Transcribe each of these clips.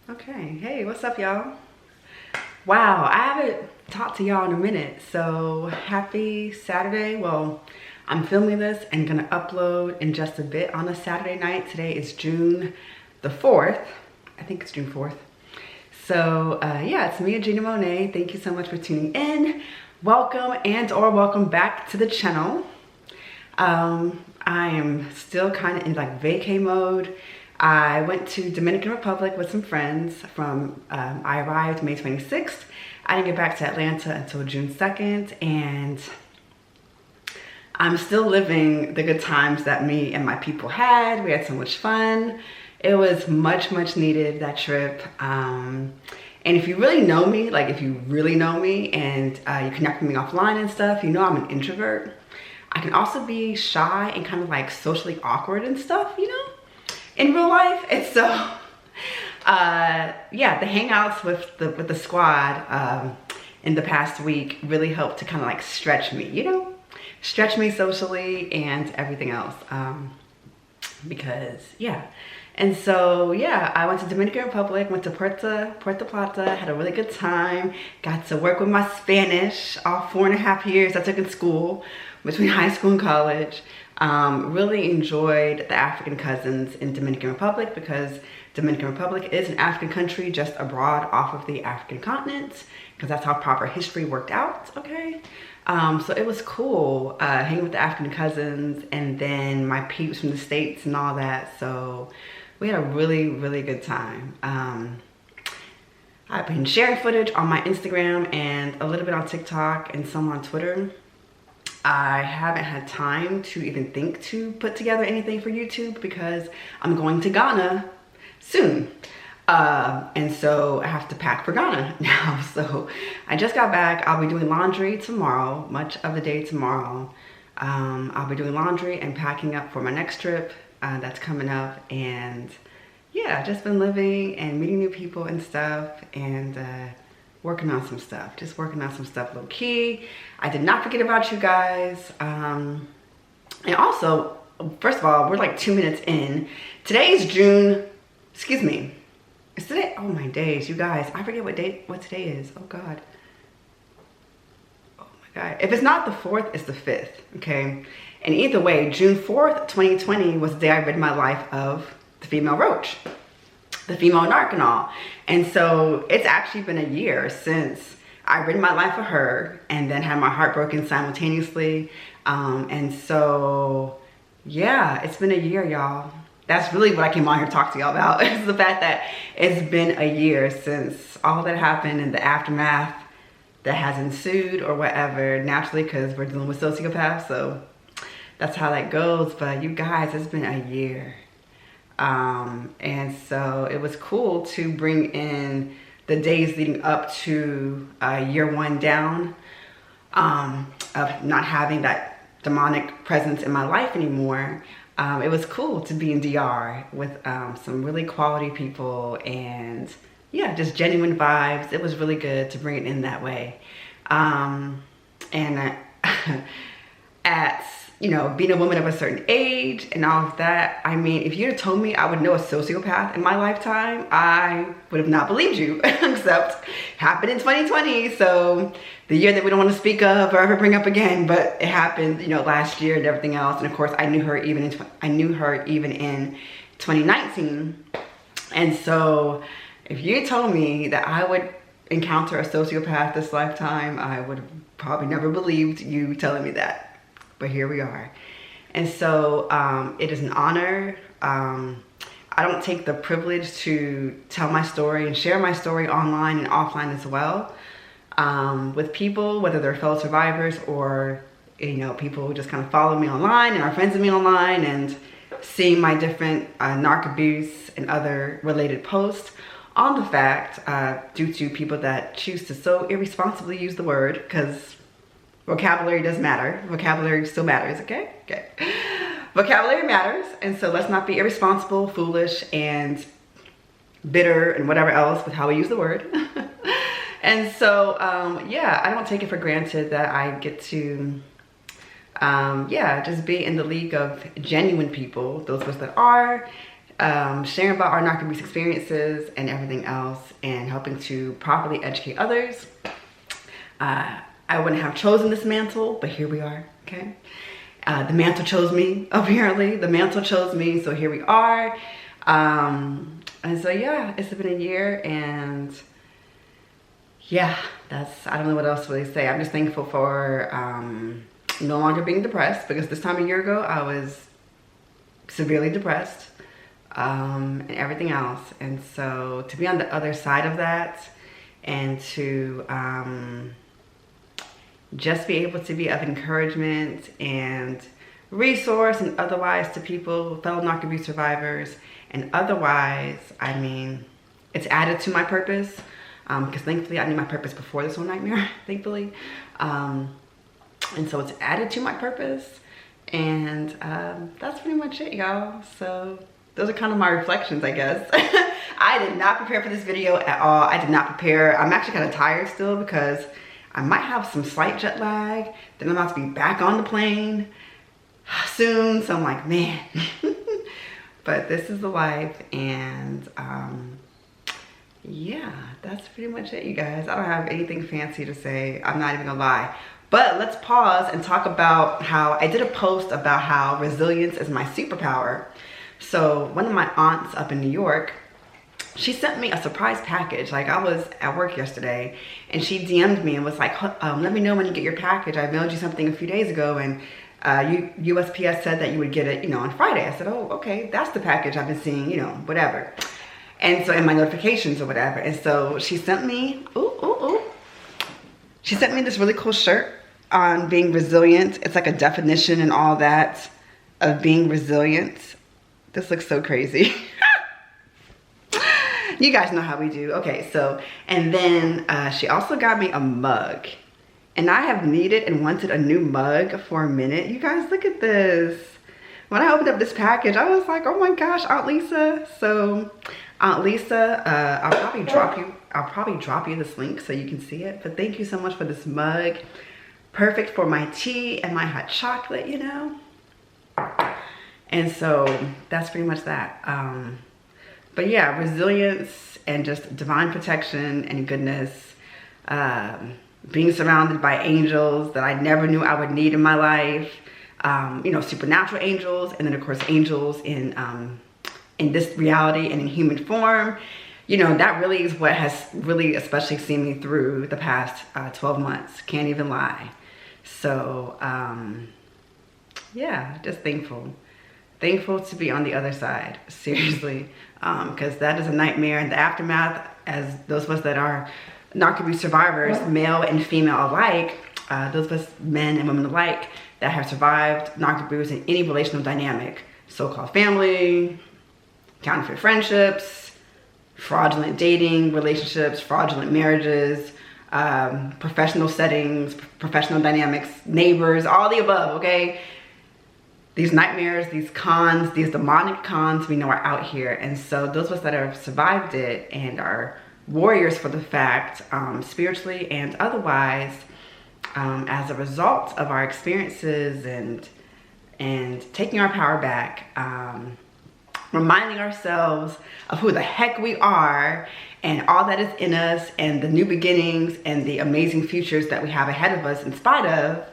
Okay, hey, what's up, y'all? Wow, I haven't talked to y'all in a minute, so happy Saturday. Well, I'm filming this and gonna upload in just a bit on a Saturday night. Today is June the 4th. I think it's June 4th. So yeah, it's me, Gina Monet. Thank you so much for tuning in. Welcome or welcome back to the channel. I am still kind of in like vacay mode. I went to Dominican Republic with some friends I arrived May 26th. I didn't get back to Atlanta until June 2nd, and I'm still living the good times that me and my people had. We had so much fun. It was much needed, that trip. And if you really know me, and you connect with me offline and stuff, you know I'm an introvert. I can also be shy and kind of like socially awkward and stuff, you know, in real life. And so, yeah, the hangouts with the squad in the past week really helped to kind of like stretch me, you know, stretch me socially and everything else. Because yeah. And so, yeah, I went to Dominican Republic, went to Puerto Plata, had a really good time, got to work with my Spanish all 4.5 years I took in school, between high school and college. Really enjoyed the African cousins in Dominican Republic because Dominican Republic is an African country just abroad off of the African continent, because that's how proper history worked out, okay? So it was cool hanging with the African cousins and then my peeps from the States and all that. So we had a really good time. I've been sharing footage on my Instagram and a little bit on TikTok and some on Twitter. I haven't had time to even think to put together anything for YouTube because I'm going to Ghana soon. And so I have to pack for Ghana now. So I just got back. I'll be doing laundry tomorrow, much of the day tomorrow. I'll be doing laundry and packing up for my next trip that's coming up. And yeah, just been living and meeting new people and stuff, and working on some stuff. Just working on some stuff low key. I did not forget about you guys. And also, first of all, we're like 2 minutes in. Today is June, excuse me. Is today? Oh my days, you guys. I forget what today is. Oh God. Oh my God. If it's not the 4th, it's the 5th, okay? And either way, June 4th, 2020 was the day I rid my life of the female roach, the female narc and all. And so it's actually been a year since I rid my life of her and then had my heart broken simultaneously. And so, yeah, it's been a year, y'all. That's really what I came on here to talk to y'all about, is the fact that it's been a year since all that happened and the aftermath that has ensued or whatever, naturally, because we're dealing with sociopaths. So that's how that goes. But you guys, it's been a year. And so it was cool to bring in the days leading up to year 1 down, of not having that demonic presence in my life anymore. It was cool to be in DR with some really quality people, and yeah, just genuine vibes. It was really good to bring it in that way. And at, you know, being a woman of a certain age and all of that, I mean, if you had told me I would know a sociopath in my lifetime, I would have not believed you, except happened in 2020. So the year that we don't want to speak of or ever bring up again, but it happened, you know, last year and everything else. And of course, I knew her even in 2019. And so if you told me that I would encounter a sociopath this lifetime, I would have probably never believed you telling me that. But here we are. And so it is an honor. I don't take the privilege to tell my story and share my story online and offline as well, with people, whether they're fellow survivors or, you know, people who just kind of follow me online and are friends of me online and seeing my different narc abuse and other related posts on the fact, due to people that choose to so irresponsibly use the word, because vocabulary does matter. Vocabulary still matters, okay? Okay. Vocabulary matters, and so let's not be irresponsible, foolish, and bitter, and whatever else with how we use the word. And so, yeah, I don't take it for granted that I get to, yeah, just be in the league of genuine people, those of us that are, sharing about our narc-abuse experiences and everything else, and helping to properly educate others. I wouldn't have chosen this mantle, but here we are, okay? The mantle chose me, apparently. The mantle chose me, so here we are. And so yeah, it's been a year, and yeah, I don't know what else to really say. I'm just thankful for no longer being depressed, because this time a year ago, I was severely depressed and everything else. And so to be on the other side of that, and to just be able to be of encouragement and resource and otherwise to people, fellow narc-abuse survivors, and otherwise, I mean, it's added to my purpose, because thankfully I knew my purpose before this whole nightmare, thankfully. And so it's added to my purpose, and that's pretty much it, y'all. So those are kind of my reflections, I guess. I did not prepare for this video at all. I did not prepare. I'm actually kind of tired still, because I might have some slight jet lag. Then I'm about to be back on the plane soon. So I'm like, man. But this is the life. And yeah, that's pretty much it, you guys. I don't have anything fancy to say. I'm not even gonna lie. But let's pause and talk about how I did a post about how resilience is my superpower. So one of my aunts up in New York, she sent me a surprise package. Like, I was at work yesterday, and she DM'd me and was like, let me know when you get your package. I mailed you something a few days ago, and USPS said that you would get it, you know, on Friday. I said, oh, okay, that's the package I've been seeing, you know, whatever. And so in my notifications or whatever. And so she sent me, she sent me this really cool shirt on being resilient. It's like a definition and all that of being resilient. This looks so crazy. You guys know how we do. Okay, so, and then she also got me a mug. And I have needed and wanted a new mug for a minute. You guys, look at this. When I opened up this package, I was like, oh my gosh, Aunt Lisa. So, Aunt Lisa, I'll probably drop you this link so you can see it. But thank you so much for this mug. Perfect for my tea and my hot chocolate, you know. And so that's pretty much that. But yeah, resilience and just divine protection and goodness. Being surrounded by angels that I never knew I would need in my life. You know, supernatural angels, and then of course angels in this reality and in human form. You know, that really is what has really especially seen me through the past 12 months. Can't even lie. So yeah, just thankful to be on the other side, seriously, because that is a nightmare. And the aftermath, as those of us that are narc-abuse survivors, male and female alike, those of us men and women alike that have survived narc-abuse in any relational dynamic, so-called family, counterfeit friendships, fraudulent dating relationships, fraudulent marriages, professional settings, professional dynamics, neighbors, all the above, okay? These nightmares, these cons, these demonic cons we know are out here. And so those of us that have survived it and are warriors for the fact, spiritually and otherwise, as a result of our experiences and taking our power back, reminding ourselves of who the heck we are and all that is in us, and the new beginnings and the amazing futures that we have ahead of us in spite of,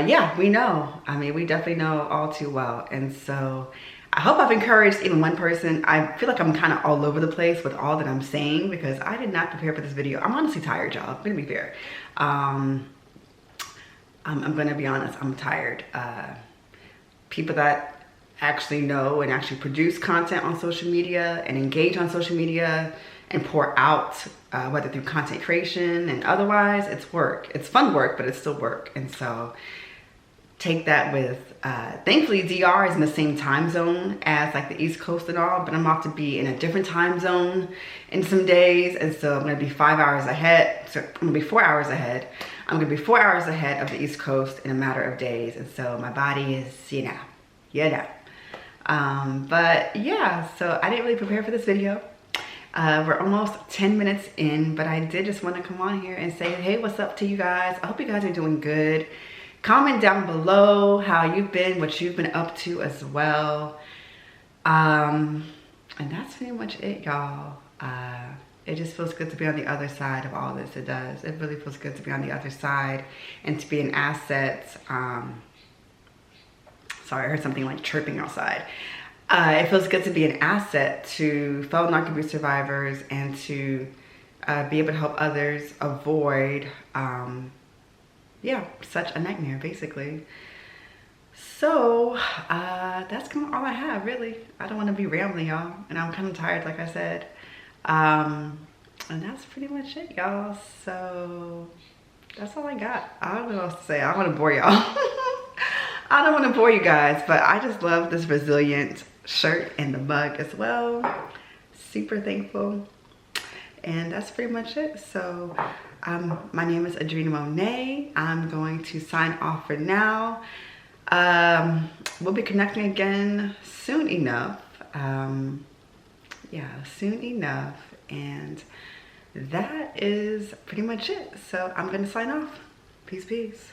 yeah, we know. I mean, we definitely know all too well. And so I hope I've encouraged even one person. I feel like I'm kind of all over the place with all that I'm saying, because I did not prepare for this video. I'm honestly tired, y'all. I'm gonna be fair. I'm gonna be honest, I'm tired. People that actually know and actually produce content on social media and engage on social media and pour out, whether through content creation and otherwise, it's work. It's fun work, but it's still work. And so take that with, thankfully DR is in the same time zone as like the East Coast and all, but I'm about to be in a different time zone in some days. And so I'm gonna be 5 hours ahead. So I'm gonna be 4 hours ahead. I'm gonna be 4 hours ahead of the East Coast in a matter of days. And so my body is, you know. But yeah, so I didn't really prepare for this video. We're almost 10 minutes in, but I did just want to come on here and say, hey, what's up to you guys? I hope you guys are doing good. Comment down below how you've been, what you've been up to as well. And that's pretty much it, y'all. It just feels good to be on the other side of all this. It does. It really feels good to be on the other side and to be an asset. Sorry, I heard something like chirping outside. It feels good to be an asset to fellow narc abuse survivors and to be able to help others avoid, yeah, such a nightmare, basically. So that's kind of all I have, really. I don't want to be rambling, y'all, and I'm kind of tired, like I said. And that's pretty much it, y'all. So that's all I got. I don't know what else to say. I don't want to bore y'all. I don't want to bore you guys, but I just love this resilient shirt and the mug as well. Super thankful. And that's pretty much it. So my name is Adrena Monet. I'm going to sign off for now. We'll be connecting again soon enough. Yeah, soon enough. And that is pretty much it. So I'm going to sign off. Peace, peace.